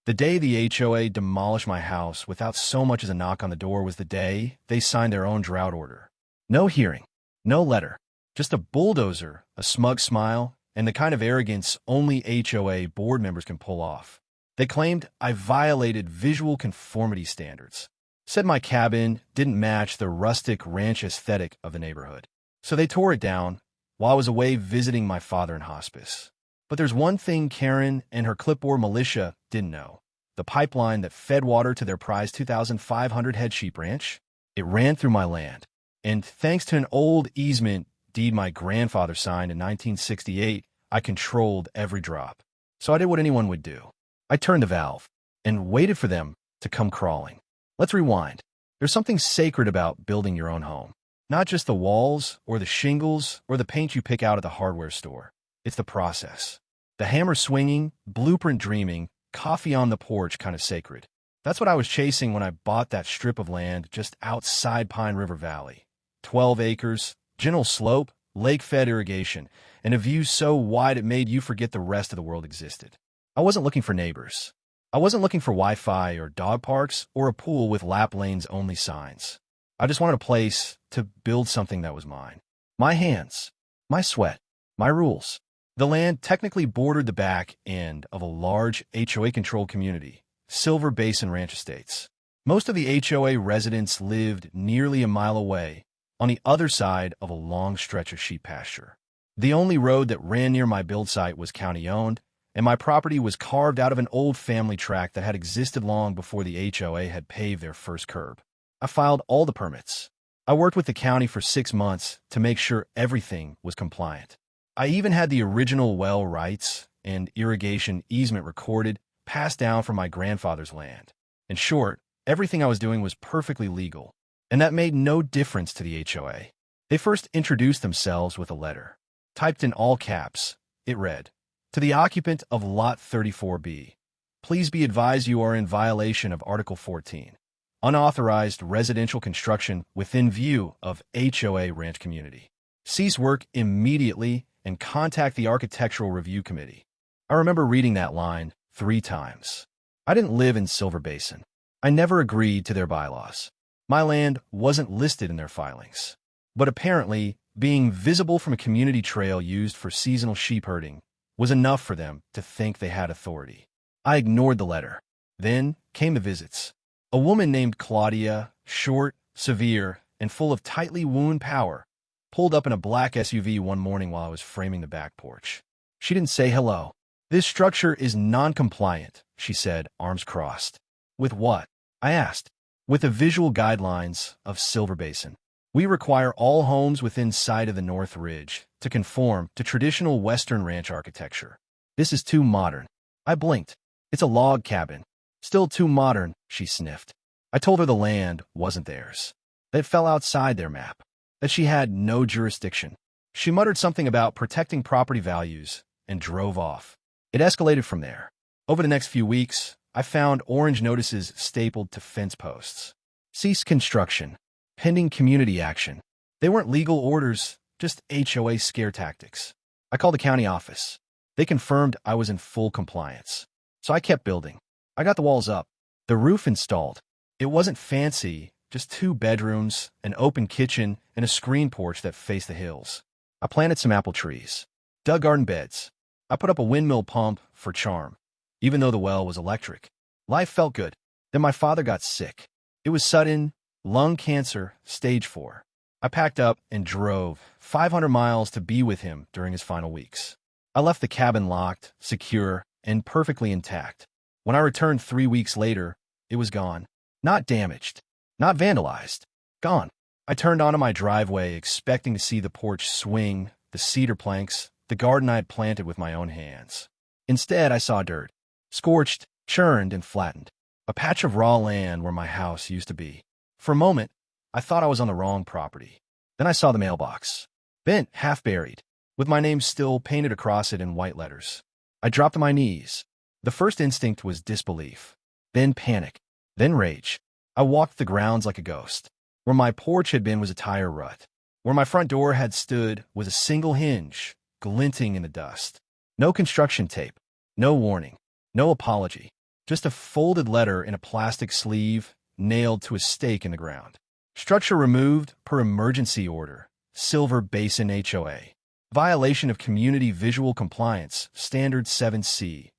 The day the HOA demolished my house without so much as a knock on the door was the day they signed their own drought order. No hearing, no letter, just a bulldozer, a smug smile, and the kind of arrogance only HOA board members can pull off. They claimed I violated visual conformity standards, said my cabin didn't match the rustic ranch aesthetic of the neighborhood. So they tore it down while I was away visiting my father in hospice. But there's one thing Karen and her clipboard militia didn't know. The pipeline that fed water to their prized 2,500 head sheep ranch, it ran through my land. And thanks to an old easement deed my grandfather signed in 1968, I controlled every drop. So I did what anyone would do. I turned the valve and waited for them to come crawling. Let's rewind. There's something sacred about building your own home. Not just the walls or the shingles or the paint you pick out at the hardware store. It's the process. The hammer swinging, blueprint dreaming, coffee on the porch kind of sacred. That's what I was chasing when I bought that strip of land just outside Pine River Valley. 12 acres, gentle slope, lake-fed irrigation, and a view so wide it made you forget the rest of the world existed. I wasn't looking for neighbors. I wasn't looking for Wi-Fi or dog parks or a pool with lap lanes only signs. I just wanted a place to build something that was mine. My hands, my sweat, my rules. The land technically bordered the back end of a large HOA-controlled community, Silver Basin Ranch Estates. Most of the HOA residents lived nearly a mile away, on the other side of a long stretch of sheep pasture. The only road that ran near my build site was county-owned, and my property was carved out of an old family tract that had existed long before the HOA had paved their first curb. I filed all the permits. I worked with the county for 6 months to make sure everything was compliant. I even had the original well rights and irrigation easement recorded, passed down from my grandfather's land. In short, everything I was doing was perfectly legal, and that made no difference to the HOA. They first introduced themselves with a letter. Typed in all caps, it read, "To the occupant of Lot 34B, please be advised you are in violation of Article 14, unauthorized residential construction within view of HOA ranch community. Cease work immediately and contact the Architectural Review Committee." I remember reading that line 3 times. I didn't live in Silver Basin. I never agreed to their bylaws. My land wasn't listed in their filings. But apparently, being visible from a community trail used for seasonal sheep herding was enough for them to think they had authority. I ignored the letter. Then came the visits. A woman named Claudia, short, severe, and full of tightly wound power, pulled up in a black SUV one morning while I was framing the back porch. She didn't say hello. "This structure is non-compliant," she said, arms crossed. "With what?" I asked. "With the visual guidelines of Silver Basin. We require all homes within sight of the North Ridge to conform to traditional Western ranch architecture. This is too modern." I blinked. "It's a log cabin." "Still too modern," she sniffed. I told her the land wasn't theirs, that it fell outside their map, that she had no jurisdiction. She muttered something about protecting property values and drove off. It escalated from there. Over the next few weeks, I found orange notices stapled to fence posts. "Cease construction. Pending community action." They weren't legal orders, just HOA scare tactics. I called the county office. They confirmed I was in full compliance. So I kept building. I got the walls up, the roof installed. It wasn't fancy, just 2 bedrooms, an open kitchen, and a screen porch that faced the hills. I planted some apple trees, dug garden beds. I put up a windmill pump for charm, even though the well was electric. Life felt good. Then my father got sick. It was sudden, lung cancer, stage 4. I packed up and drove 500 miles to be with him during his final weeks. I left the cabin locked, secure, and perfectly intact. When I returned 3 weeks later, it was gone. Not damaged, not vandalized. Gone. I turned onto my driveway expecting to see the porch swing, the cedar planks, the garden I had planted with my own hands. Instead, I saw dirt. Scorched, churned, and flattened. A patch of raw land where my house used to be. For a moment, I thought I was on the wrong property. Then I saw the mailbox. Bent, half buried, with my name still painted across it in white letters. I dropped to my knees. The first instinct was disbelief, then panic, then rage. I walked the grounds like a ghost. Where my porch had been was a tire rut. Where my front door had stood was a single hinge, glinting in the dust. No construction tape, no warning, no apology. Just a folded letter in a plastic sleeve nailed to a stake in the ground. Structure removed per emergency order. Silver Basin HOA. Violation of Community Visual Compliance, Standard 7C.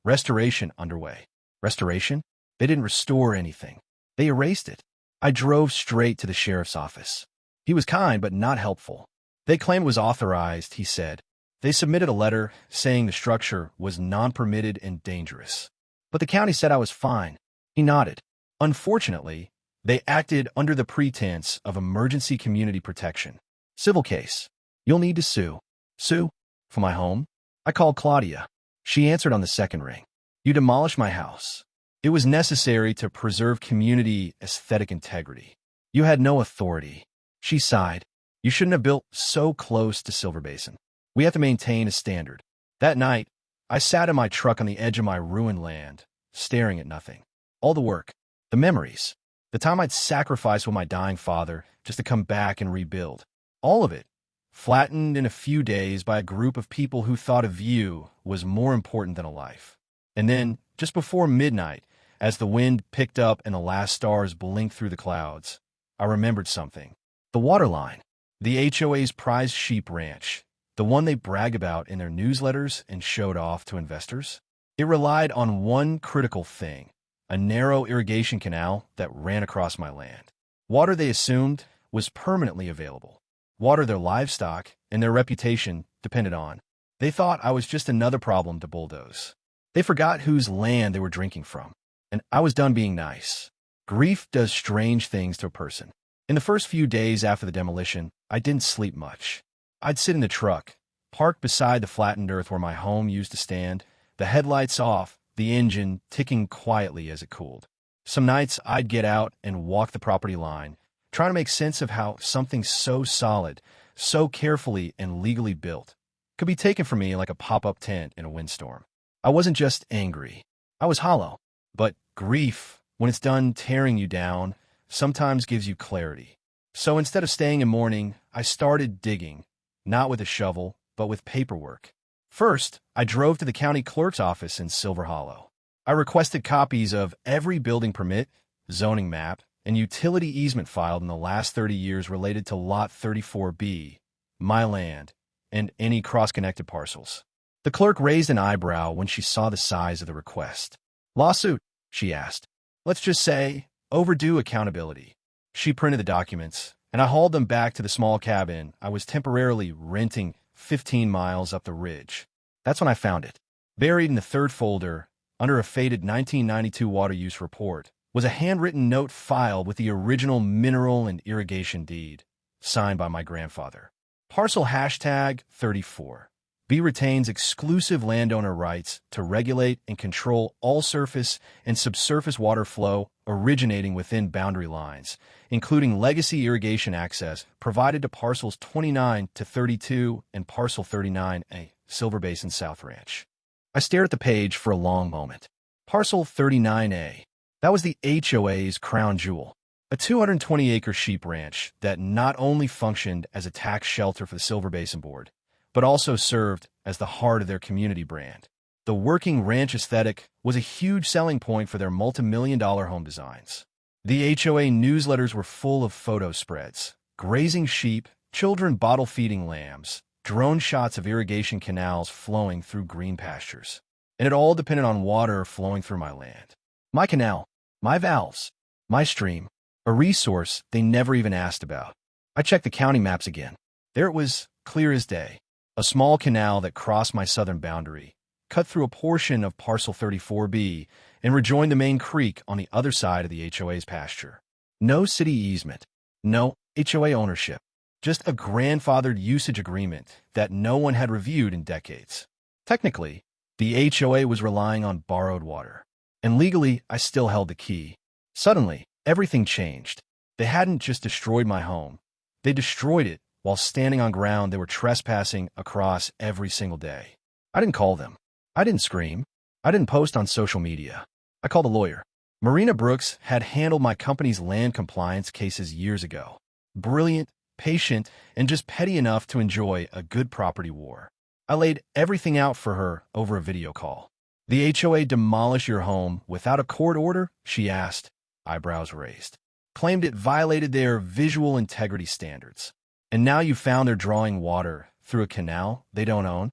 Restoration underway. Restoration? They didn't restore anything. They erased it. I drove straight to the sheriff's office. He was kind but not helpful. They claimed it was authorized, he said. They submitted a letter saying the structure was non-permitted and dangerous. But the county said I was fine. He nodded. Unfortunately, they acted under the pretense of emergency community protection. Civil case. You'll need to sue. Sue? For my home? I called Claudia. She answered on the second ring. You demolished my house. It was necessary to preserve community aesthetic integrity. You had no authority. She sighed. You shouldn't have built so close to Silver Basin. We have to maintain a standard. That night, I sat in my truck on the edge of my ruined land, staring at nothing. All the work, the memories, the time I'd sacrificed with my dying father just to come back and rebuild. All of it, flattened in a few days by a group of people who thought a view was more important than a life. And then, just before midnight, as the wind picked up and the last stars blinked through the clouds, I remembered something. The water line. The HOA's prized sheep ranch. The one they brag about in their newsletters and showed off to investors. It relied on one critical thing, a narrow irrigation canal that ran across my land. Water they assumed was permanently available. Water their livestock and their reputation depended on. They thought I was just another problem to bulldoze. They forgot whose land they were drinking from. And I was done being nice. Grief does strange things to a person. In the first few days after the demolition, I didn't sleep much. I'd sit in the truck, parked beside the flattened earth where my home used to stand, the headlights off, the engine ticking quietly as it cooled. Some nights I'd get out and walk the property line, trying to make sense of how something so solid, so carefully and legally built, could be taken from me like a pop-up tent in a windstorm. I wasn't just angry. I was hollow. But grief, when it's done tearing you down, sometimes gives you clarity. So instead of staying in mourning, I started digging, not with a shovel, but with paperwork. First, I drove to the county clerk's office in Silver Hollow. I requested copies of every building permit, zoning map, and utility easement filed in the last 30 years related to Lot 34B, my land, and any cross-connected parcels. The clerk raised an eyebrow when she saw the size of the request. Lawsuit, she asked. Let's just say, overdue accountability. She printed the documents, and I hauled them back to the small cabin I was temporarily renting 15 miles up the ridge. That's when I found it. Buried in the third folder, under a faded 1992 water use report, was a handwritten note filed with the original mineral and irrigation deed, signed by my grandfather. Parcel hashtag 34. B retains exclusive landowner rights to regulate and control all surface and subsurface water flow originating within boundary lines, including legacy irrigation access provided to parcels 29 to 32 and parcel 39A, Silver Basin South Ranch. I stared at the page for a long moment. Parcel 39A. That was the HOA's crown jewel. A 220-acre sheep ranch that not only functioned as a tax shelter for the Silver Basin Board, but also served as the heart of their community brand. The working ranch aesthetic was a huge selling point for their multi-million-dollar home designs. The HOA newsletters were full of photo spreads, grazing sheep, children bottle-feeding lambs, drone shots of irrigation canals flowing through green pastures. And it all depended on water flowing through my land. My canal, my valves, my stream, a resource they never even asked about. I checked the county maps again. There it was, clear as day. A small canal that crossed my southern boundary, cut through a portion of Parcel 34B, and rejoined the main creek on the other side of the HOA's pasture. No city easement, no HOA ownership, just a grandfathered usage agreement that no one had reviewed in decades. Technically, the HOA was relying on borrowed water, and legally I still held the key. Suddenly, everything changed. They hadn't just destroyed my home. They destroyed it while standing on ground they were trespassing across every single day. I didn't call them. I didn't scream. I didn't post on social media. I called a lawyer. Marina Brooks had handled my company's land compliance cases years ago. Brilliant, patient, and just petty enough to enjoy a good property war. I laid everything out for her over a video call. The HOA demolish your home without a court order? She asked, eyebrows raised. Claimed it violated their visual integrity standards. And now you found they're drawing water through a canal they don't own?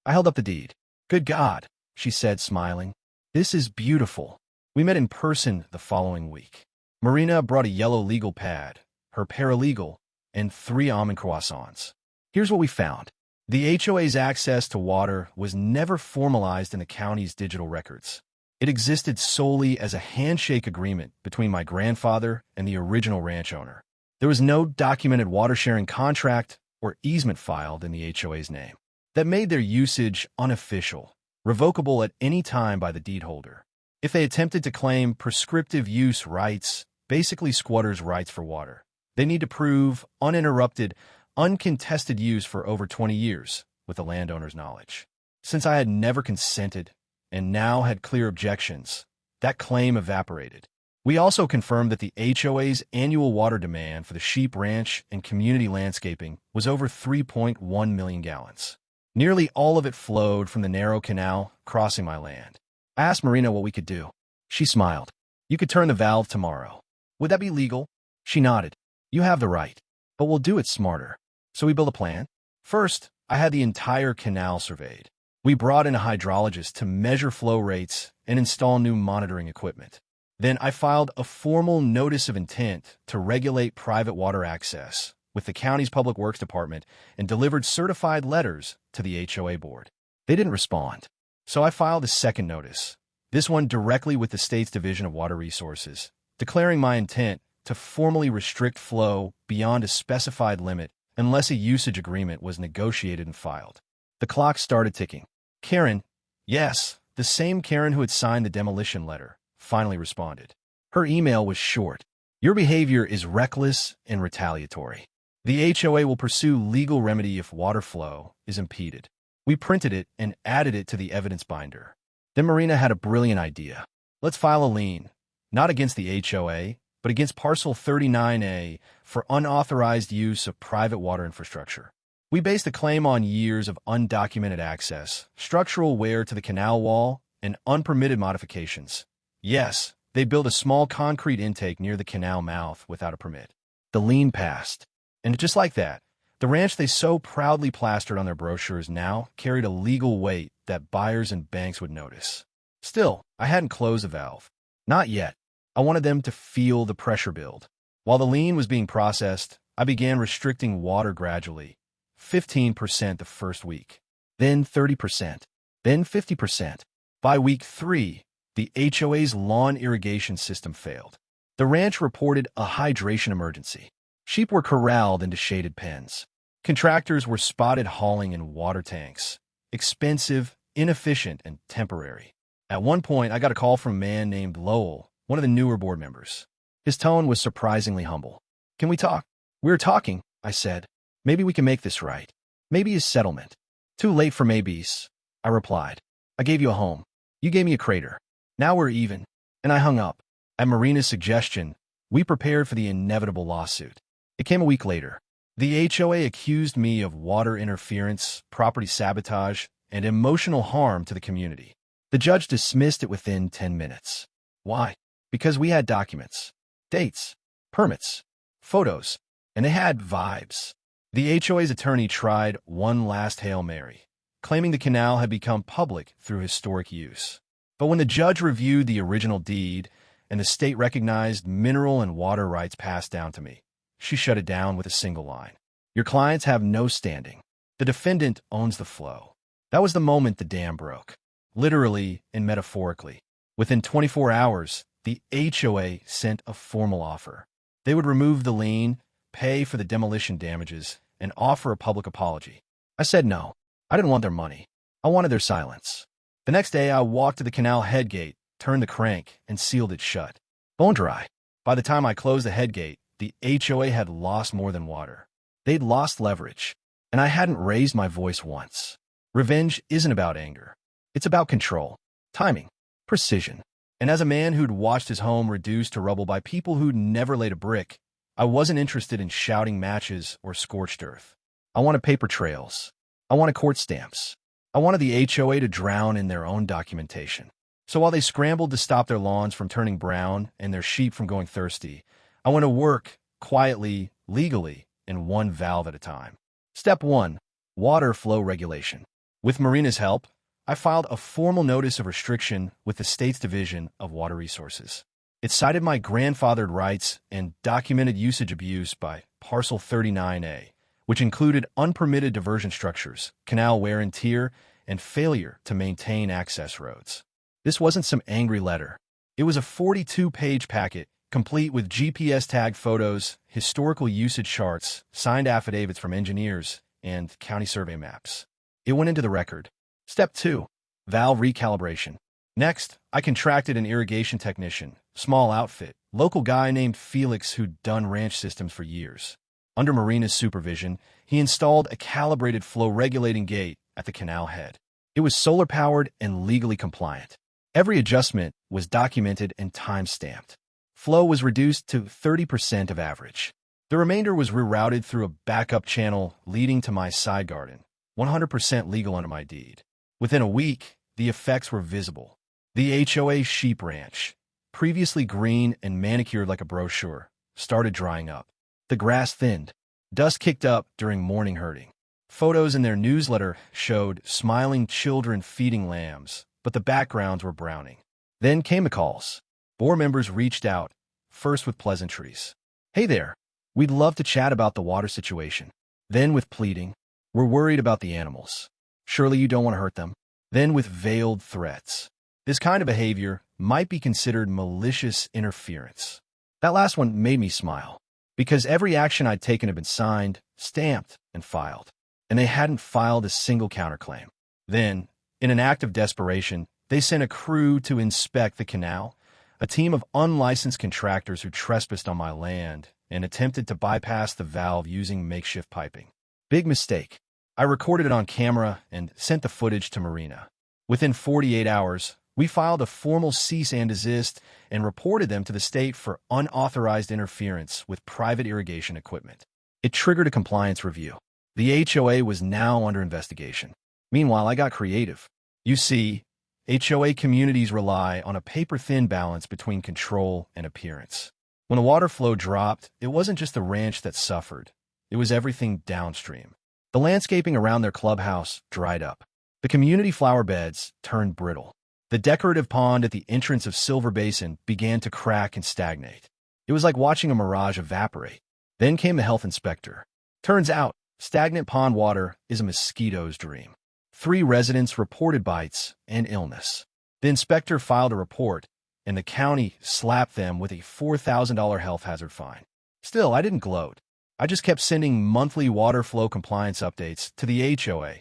I held up the deed. Good God, she said, smiling. This is beautiful. We met in person the following week. Marina brought a yellow legal pad, her paralegal, and 3 almond croissants. Here's what we found. The HOA's access to water was never formalized in the county's digital records. It existed solely as a handshake agreement between my grandfather and the original ranch owner. There was no documented water-sharing contract or easement filed in the HOA's name. That made their usage unofficial, revocable at any time by the deed holder. If they attempted to claim prescriptive use rights, basically squatters' rights for water, they need to prove uninterrupted, uncontested use for over 20 years with the landowner's knowledge. Since I had never consented and now had clear objections, that claim evaporated. We also confirmed that the HOA's annual water demand for the sheep ranch and community landscaping was over 3.1 million gallons. Nearly all of it flowed from the narrow canal crossing my land. I asked Marina what we could do. She smiled. You could turn the valve tomorrow. Would that be legal? She nodded. You have the right, but we'll do it smarter. So we built a plan. First, I had the entire canal surveyed. We brought in a hydrologist to measure flow rates and install new monitoring equipment. Then I filed a formal notice of intent to regulate private water access with the county's Public Works Department and delivered certified letters to the HOA board. They didn't respond, so I filed a second notice, this one directly with the state's Division of Water Resources, declaring my intent to formally restrict flow beyond a specified limit unless a usage agreement was negotiated and filed. The clock started ticking. Karen, yes, the same Karen who had signed the demolition letter, finally responded. Her email was short. Your behavior is reckless and retaliatory. The HOA will pursue legal remedy if water flow is impeded. We printed it and added it to the evidence binder. Then Marina had a brilliant idea. Let's file a lien, not against the HOA, but against Parcel 39A for unauthorized use of private water infrastructure. We based the claim on years of undocumented access, structural wear to the canal wall, and unpermitted modifications. Yes, they built a small concrete intake near the canal mouth without a permit. The lien passed. And just like that, the ranch they so proudly plastered on their brochures now carried a legal weight that buyers and banks would notice. Still, I hadn't closed the valve. Not yet. I wanted them to feel the pressure build. While the lien was being processed, I began restricting water gradually. 15% the first week, then 30%, then 50%. By week 3, the HOA's lawn irrigation system failed. The ranch reported a hydration emergency. Sheep were corralled into shaded pens. Contractors were spotted hauling in water tanks. Expensive, inefficient, and temporary. At one point, I got a call from a man named Lowell, one of the newer board members. His tone was surprisingly humble. Can we talk? We were talking, I said. Maybe we can make this right. Maybe a settlement. Too late for maybes, I replied. I gave you a home. You gave me a crater. Now we're even. And I hung up. At Marina's suggestion, we prepared for the inevitable lawsuit. It came a week later. The HOA accused me of water interference, property sabotage, and emotional harm to the community. The judge dismissed it within 10 minutes. Why? Because we had documents, dates, permits, photos, and they had vibes. The HOA's attorney tried one last Hail Mary, claiming the canal had become public through historic use. But when the judge reviewed the original deed and the state-recognized mineral and water rights passed down to me, she shut it down with a single line. Your clients have no standing. The defendant owns the flow. That was the moment the dam broke, literally and metaphorically. Within 24 hours, the HOA sent a formal offer. They would remove the lien, pay for the demolition damages, and offer a public apology. I said no. I didn't want their money. I wanted their silence. The next day, I walked to the canal head gate, turned the crank, and sealed it shut. Bone dry. By the time I closed the head gate, the HOA had lost more than water. They'd lost leverage, and I hadn't raised my voice once. Revenge isn't about anger. It's about control, timing, precision. And as a man who'd watched his home reduced to rubble by people who'd never laid a brick, I wasn't interested in shouting matches or scorched earth. I wanted paper trails. I wanted court stamps. I wanted the HOA to drown in their own documentation. So while they scrambled to stop their lawns from turning brown and their sheep from going thirsty, I went to work quietly, legally, in one valve at a time. Step 1. Water flow regulation. With Marina's help, I filed a formal notice of restriction with the state's Division of Water Resources. It cited my grandfathered rights and documented usage abuse by Parcel 39A, which included unpermitted diversion structures, canal wear and tear, and failure to maintain access roads. This wasn't some angry letter. It was a 42-page packet, complete with GPS-tagged photos, historical usage charts, signed affidavits from engineers, and county survey maps. It went into the record. Step 2. Valve recalibration. Next, I contracted an irrigation technician, small outfit, local guy named Felix who'd done ranch systems for years. Under Marina's supervision, he installed a calibrated flow-regulating gate at the canal head. It was solar-powered and legally compliant. Every adjustment was documented and time-stamped. Flow was reduced to 30% of average. The remainder was rerouted through a backup channel leading to my side garden, 100% legal under my deed. Within a week, the effects were visible. The HOA sheep ranch, previously green and manicured like a brochure, started drying up. The grass thinned. Dust kicked up during morning herding. Photos in their newsletter showed smiling children feeding lambs, but the backgrounds were browning. Then came the calls. Board members reached out, first with pleasantries. "Hey there, we'd love to chat about the water situation." Then with pleading, "We're worried about the animals. Surely you don't want to hurt them." Then with veiled threats. This kind of behavior might be considered malicious interference. That last one made me smile, because every action I'd taken had been signed, stamped, and filed, and they hadn't filed a single counterclaim. Then, in an act of desperation, they sent a crew to inspect the canal, a team of unlicensed contractors who trespassed on my land and attempted to bypass the valve using makeshift piping. Big mistake. I recorded it on camera and sent the footage to Marina. Within 48 hours, we filed a formal cease and desist and reported them to the state for unauthorized interference with private irrigation equipment. It triggered a compliance review. The HOA was now under investigation. Meanwhile, I got creative. You see, HOA communities rely on a paper-thin balance between control and appearance. When the water flow dropped, it wasn't just the ranch that suffered. It was everything downstream. The landscaping around their clubhouse dried up. The community flower beds turned brittle. The decorative pond at the entrance of Silver Basin began to crack and stagnate. It was like watching a mirage evaporate. Then came the health inspector. Turns out, stagnant pond water is a mosquito's dream. 3 residents reported bites and illness. The inspector filed a report, and the county slapped them with a $4,000 health hazard fine. Still, I didn't gloat. I just kept sending monthly water flow compliance updates to the HOA,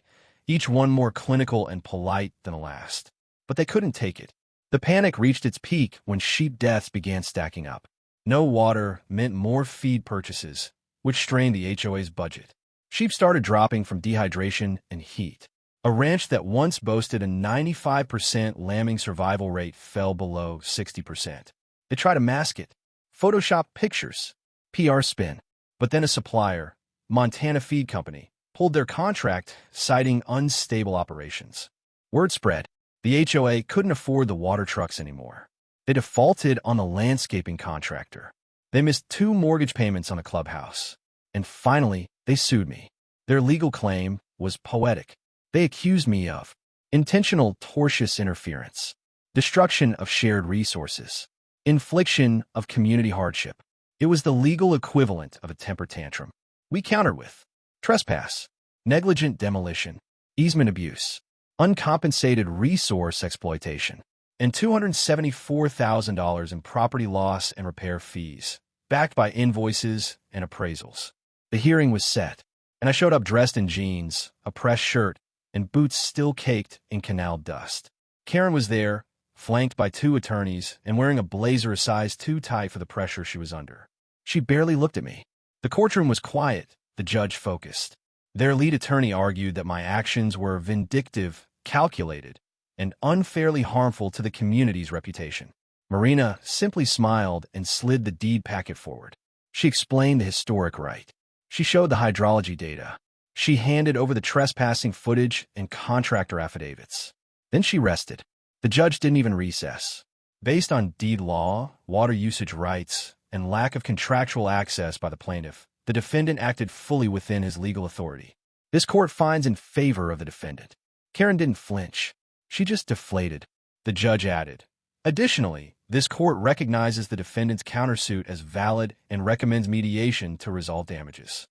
each one more clinical and polite than the last. But they couldn't take it. The panic reached its peak when sheep deaths began stacking up. No water meant more feed purchases, which strained the HOA's budget. Sheep started dropping from dehydration and heat. A ranch that once boasted a 95% lambing survival rate fell below 60%. They tried to mask it. Photoshop pictures. PR spin. But then a supplier, Montana Feed Company, pulled their contract, citing unstable operations. Word spread. The HOA couldn't afford the water trucks anymore. They defaulted on the landscaping contractor. They missed 2 mortgage payments on the clubhouse. And finally, they sued me. Their legal claim was poetic. They accused me of intentional tortious interference, destruction of shared resources, infliction of community hardship. It was the legal equivalent of a temper tantrum. We countered with trespass, negligent demolition, easement abuse, uncompensated resource exploitation, and $274,000 in property loss and repair fees, backed by invoices and appraisals. The hearing was set, and I showed up dressed in jeans, a pressed shirt, and boots still caked in canal dust. Karen was there, flanked by 2 attorneys and wearing a blazer a size too tight for the pressure she was under. She barely looked at me. The courtroom was quiet, the judge focused. Their lead attorney argued that my actions were vindictive, calculated, and unfairly harmful to the community's reputation. Marina simply smiled and slid the deed packet forward. She explained the historic right. She showed the hydrology data. She handed over the trespassing footage and contractor affidavits. Then she rested. The judge didn't even recess. Based on deed law, water usage rights, and lack of contractual access by the plaintiff, the defendant acted fully within his legal authority. This court finds in favor of the defendant. Karen didn't flinch. She just deflated. The judge added, additionally, this court recognizes the defendant's countersuit as valid and recommends mediation to resolve damages.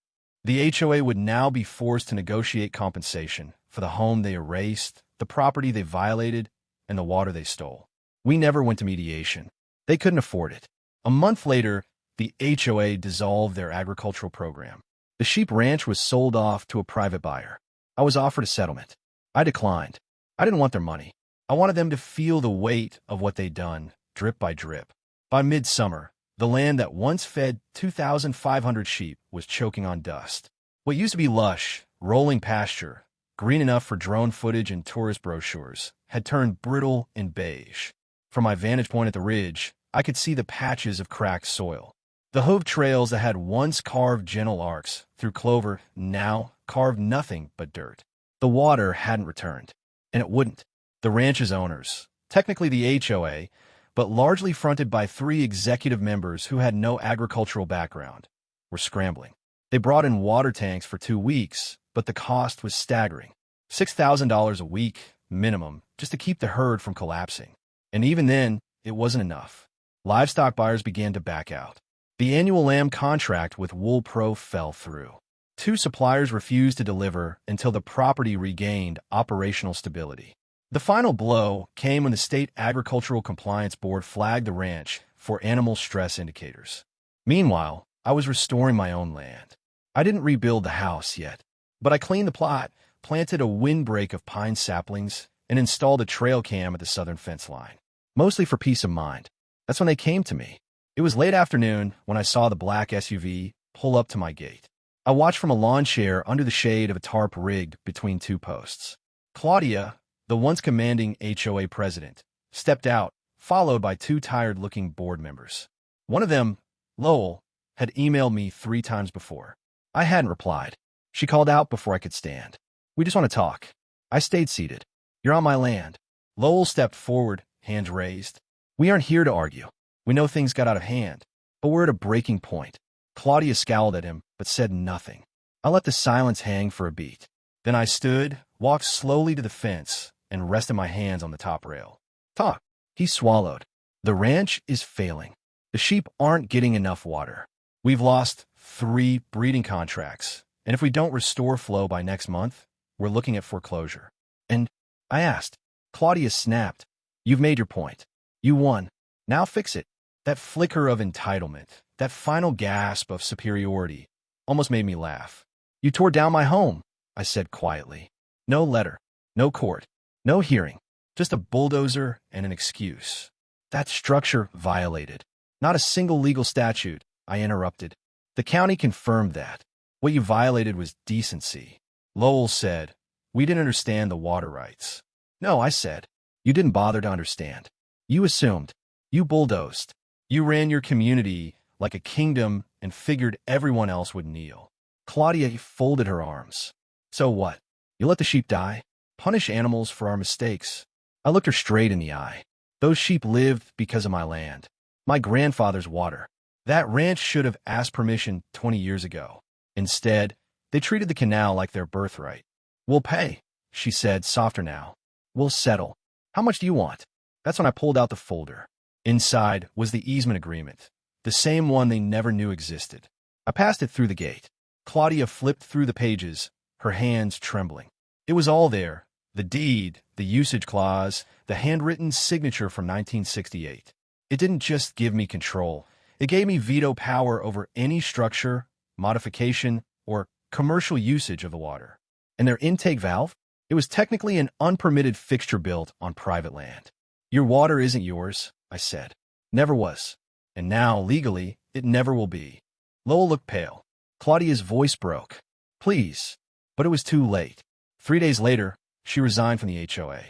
The HOA would now be forced to negotiate compensation for the home they erased, the property they violated, and the water they stole. We never went to mediation. They couldn't afford it. A month later, the HOA dissolved their agricultural program. The sheep ranch was sold off to a private buyer. I was offered a settlement. I declined. I didn't want their money. I wanted them to feel the weight of what they'd done, drip by drip. By midsummer, the land that once fed 2,500 sheep was choking on dust. What used to be lush, rolling pasture, green enough for drone footage and tourist brochures, had turned brittle and beige. From my vantage point at the ridge, I could see the patches of cracked soil. The hoof trails that had once carved gentle arcs through clover now carved nothing but dirt. The water hadn't returned, and it wouldn't. The ranch's owners, technically the HOA, but largely fronted by 3 executive members who had no agricultural background, were scrambling. They brought in water tanks for 2 weeks, but the cost was staggering. $6,000 a week, minimum, just to keep the herd from collapsing. And even then, it wasn't enough. Livestock buyers began to back out. The annual lamb contract with Wool Pro fell through. 2 suppliers refused to deliver until the property regained operational stability. The final blow came when the State Agricultural Compliance Board flagged the ranch for animal stress indicators. Meanwhile, I was restoring my own land. I didn't rebuild the house yet, but I cleaned the plot, planted a windbreak of pine saplings, and installed a trail cam at the southern fence line, mostly for peace of mind. That's when they came to me. It was late afternoon when I saw the black SUV pull up to my gate. I watched from a lawn chair under the shade of a tarp rigged between 2 posts. Claudia, the once commanding HOA president, stepped out, followed by 2 tired-looking board members. One of them, Lowell, had emailed me 3 times before. I hadn't replied. She called out before I could stand. We just want to talk. I stayed seated. You're on my land. Lowell stepped forward, hands raised. We aren't here to argue. We know things got out of hand, but we're at a breaking point. Claudia scowled at him, but said nothing. I let the silence hang for a beat. Then I stood, walked slowly to the fence, and rested my hands on the top rail. Talk. He swallowed. The ranch is failing. The sheep aren't getting enough water. We've lost 3 breeding contracts, and if we don't restore flow by next month, we're looking at foreclosure. And I asked. Claudia snapped. You've made your point. You won. Now fix it. That flicker of entitlement, that final gasp of superiority, almost made me laugh. You tore down my home, I said quietly. No letter, no court, no hearing, just a bulldozer and an excuse. That structure violated. Not a single legal statute, I interrupted. The county confirmed that. What you violated was decency. Lowell said, we didn't understand the water rights. No, I said, you didn't bother to understand. You assumed. You bulldozed. You ran your community like a kingdom and figured everyone else would kneel. Claudia folded her arms. So what? You let the sheep die? Punish animals for our mistakes. I looked her straight in the eye. Those sheep lived because of my land. My grandfather's water. That ranch should have asked permission 20 years ago. Instead, they treated the canal like their birthright. We'll pay, she said, softer now. We'll settle. How much do you want? That's when I pulled out the folder. Inside was the easement agreement, the same one they never knew existed. I passed it through the gate. Claudia flipped through the pages, her hands trembling. It was all there, the deed, the usage clause, the handwritten signature from 1968. It didn't just give me control. It gave me veto power over any structure, modification, or commercial usage of the water. And their intake valve? It was technically an unpermitted fixture built on private land. Your water isn't yours, I said. Never was. And now, legally, it never will be. Lowell looked pale. Claudia's voice broke. Please. But it was too late. 3 days later, she resigned from the HOA.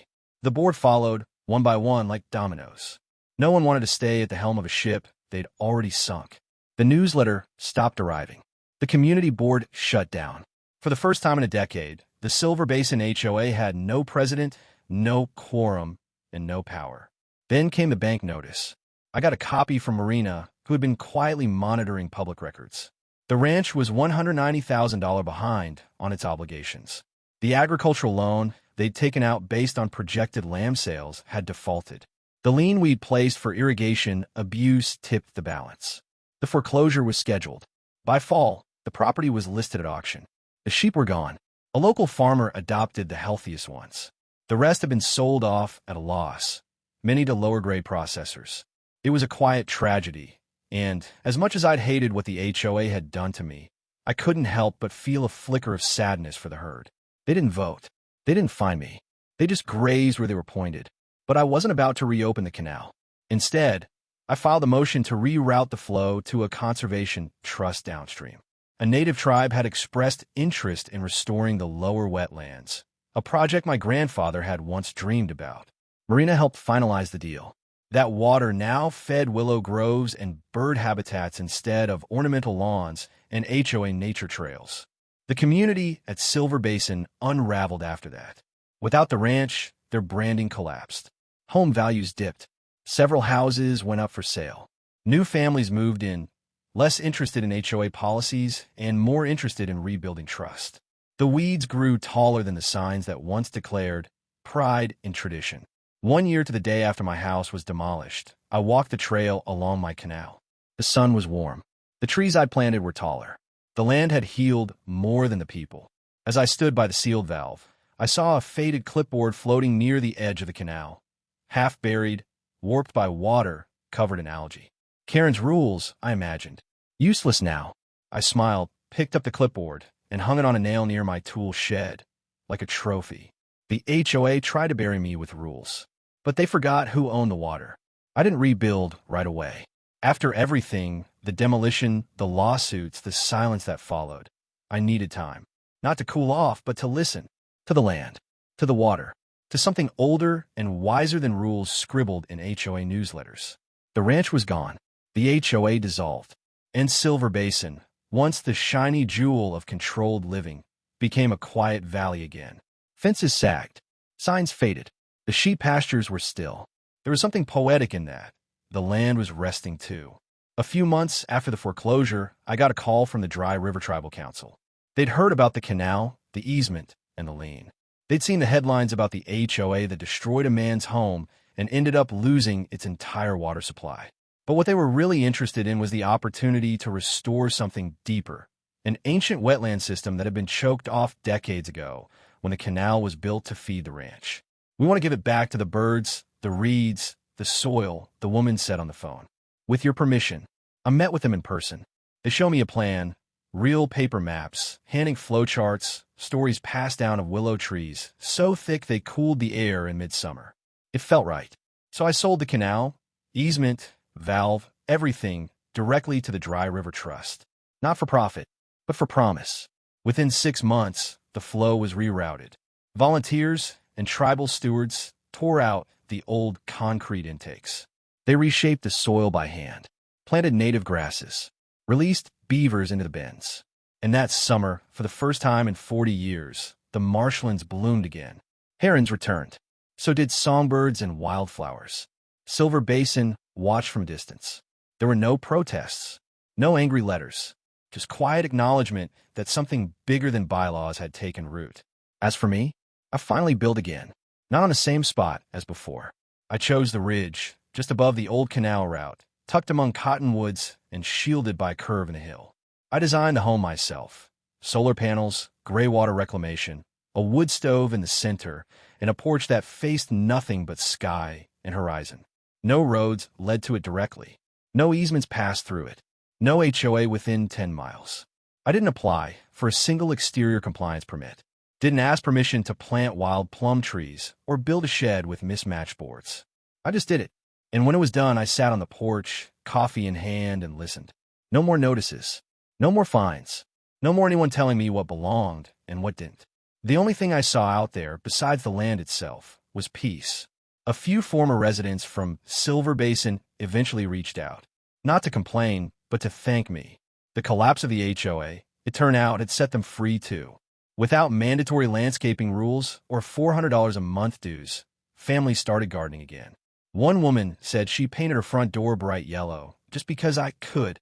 The board followed, one by one, like dominoes. No one wanted to stay at the helm of a ship they'd already sunk. The newsletter stopped arriving. The community board shut down. For the first time in a decade, the Silver Basin HOA had no president, no quorum, and no power. Then came the bank notice. I got a copy from Marina, who had been quietly monitoring public records. The ranch was $190,000 behind on its obligations. The agricultural loan they'd taken out based on projected lamb sales had defaulted. The lien we'd placed for irrigation abuse tipped the balance. The foreclosure was scheduled. By fall, the property was listed at auction. The sheep were gone. A local farmer adopted the healthiest ones. The rest had been sold off at a loss, many to lower-grade processors. It was a quiet tragedy, and as much as I'd hated what the HOA had done to me, I couldn't help but feel a flicker of sadness for the herd. They didn't vote. They didn't find me. They just grazed where they were pointed. But I wasn't about to reopen the canal. Instead, I filed a motion to reroute the flow to a conservation trust downstream. A native tribe had expressed interest in restoring the lower wetlands, a project my grandfather had once dreamed about. Marina helped finalize the deal. That water now fed willow groves and bird habitats instead of ornamental lawns and HOA nature trails. The community at Silver Basin unraveled after that. Without the ranch, their branding collapsed. Home values dipped. Several houses went up for sale. New families moved in, less interested in HOA policies and more interested in rebuilding trust. The weeds grew taller than the signs that once declared pride in tradition. 1 year to the day after my house was demolished, I walked the trail along my canal. The sun was warm. The trees I'd planted were taller. The land had healed more than the people. As I stood by the sealed valve, I saw a faded clipboard floating near the edge of the canal, half buried, warped by water, covered in algae. Karen's rules, I imagined. Useless now. I smiled, picked up the clipboard, and hung it on a nail near my tool shed, like a trophy. The HOA tried to bury me with rules, but they forgot who owned the water. I didn't rebuild right away. After everything, the demolition, the lawsuits, the silence that followed, I needed time. Not to cool off, but to listen. To the land. To the water. To something older and wiser than rules scribbled in HOA newsletters. The ranch was gone. The HOA dissolved. And Silver Basin, once the shiny jewel of controlled living, became a quiet valley again. Fences sagged. Signs faded. The sheep pastures were still. There was something poetic in that. The land was resting too. A few months after the foreclosure, I got a call from the Dry River Tribal Council. They'd heard about the canal, the easement, and the lien. They'd seen the headlines about the HOA that destroyed a man's home and ended up losing its entire water supply. But what they were really interested in was the opportunity to restore something deeper, an ancient wetland system that had been choked off decades ago when the canal was built to feed the ranch. We want to give it back to the birds, the reeds, the soil, the woman said on the phone. With your permission. I met with them in person. They showed me a plan, real paper maps, handing flowcharts, stories passed down of willow trees, so thick they cooled the air in midsummer. It felt right. So I sold the canal, easement, valve, everything, directly to the Dry River Trust. Not for profit, but for promise. Within 6 months, the flow was rerouted. Volunteers and tribal stewards tore out the old concrete intakes. They reshaped the soil by hand, planted native grasses, released beavers into the bends. And that summer, for the first time in 40 years, the marshlands bloomed again. Herons returned. So did songbirds and wildflowers. Silver Basin watched from distance. There were no protests, no angry letters, just quiet acknowledgement that something bigger than bylaws had taken root. As for me, I finally built again, not on the same spot as before. I chose the ridge, just above the old canal route, tucked among cottonwoods and shielded by a curve in the hill. I designed the home myself. Solar panels, gray water reclamation, a wood stove in the center, and a porch that faced nothing but sky and horizon. No roads led to it directly. No easements passed through it. No HOA within 10 miles. I didn't apply for a single exterior compliance permit. Didn't ask permission to plant wild plum trees or build a shed with mismatched boards. I just did it. And when it was done, I sat on the porch, coffee in hand, and listened. No more notices. No more fines. No more anyone telling me what belonged and what didn't. The only thing I saw out there, besides the land itself, was peace. A few former residents from Silver Basin eventually reached out. Not to complain, but to thank me. The collapse of the HOA, it turned out, had set them free too. Without mandatory landscaping rules or $400 a month dues, families started gardening again. One woman said she painted her front door bright yellow just because I could.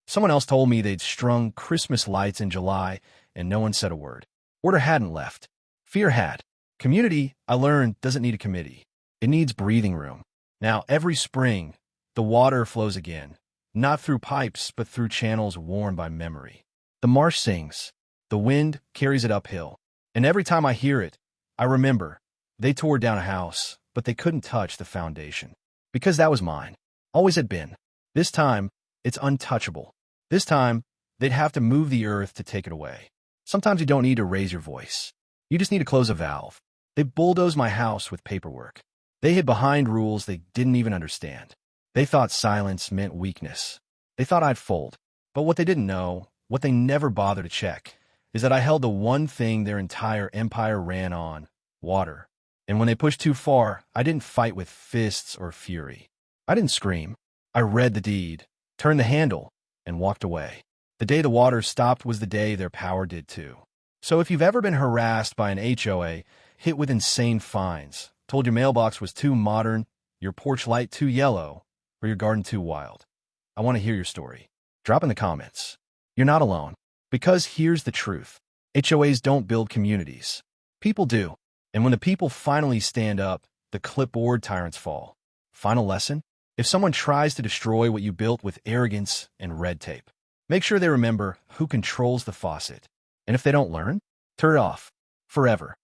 Someone else told me they'd strung Christmas lights in July and no one said a word. Order hadn't left. Fear had. Community, I learned, doesn't need a committee. It needs breathing room. Now, every spring, the water flows again, not through pipes, but through channels worn by memory. The marsh sings. The wind carries it uphill. And every time I hear it, I remember they tore down a house, but they couldn't touch the foundation. Because that was mine. Always had been. This time, it's untouchable. This time, they'd have to move the earth to take it away. Sometimes you don't need to raise your voice. You just need to close a valve. They bulldozed my house with paperwork. They hid behind rules they didn't even understand. They thought silence meant weakness. They thought I'd fold. But what they didn't know, what they never bothered to check, is that I held the one thing their entire empire ran on: water. And when they pushed too far, I didn't fight with fists or fury. I didn't scream. I read the deed, turned the handle, and walked away. The day the water stopped was the day their power did too. So if you've ever been harassed by an HOA, hit with insane fines, told your mailbox was too modern, your porch light too yellow, or your garden too wild, I want to hear your story. Drop in the comments. You're not alone. Because here's the truth. HOAs don't build communities. People do. And when the people finally stand up, the clipboard tyrants fall. Final lesson? If someone tries to destroy what you built with arrogance and red tape, make sure they remember who controls the faucet. And if they don't learn, turn it off. Forever.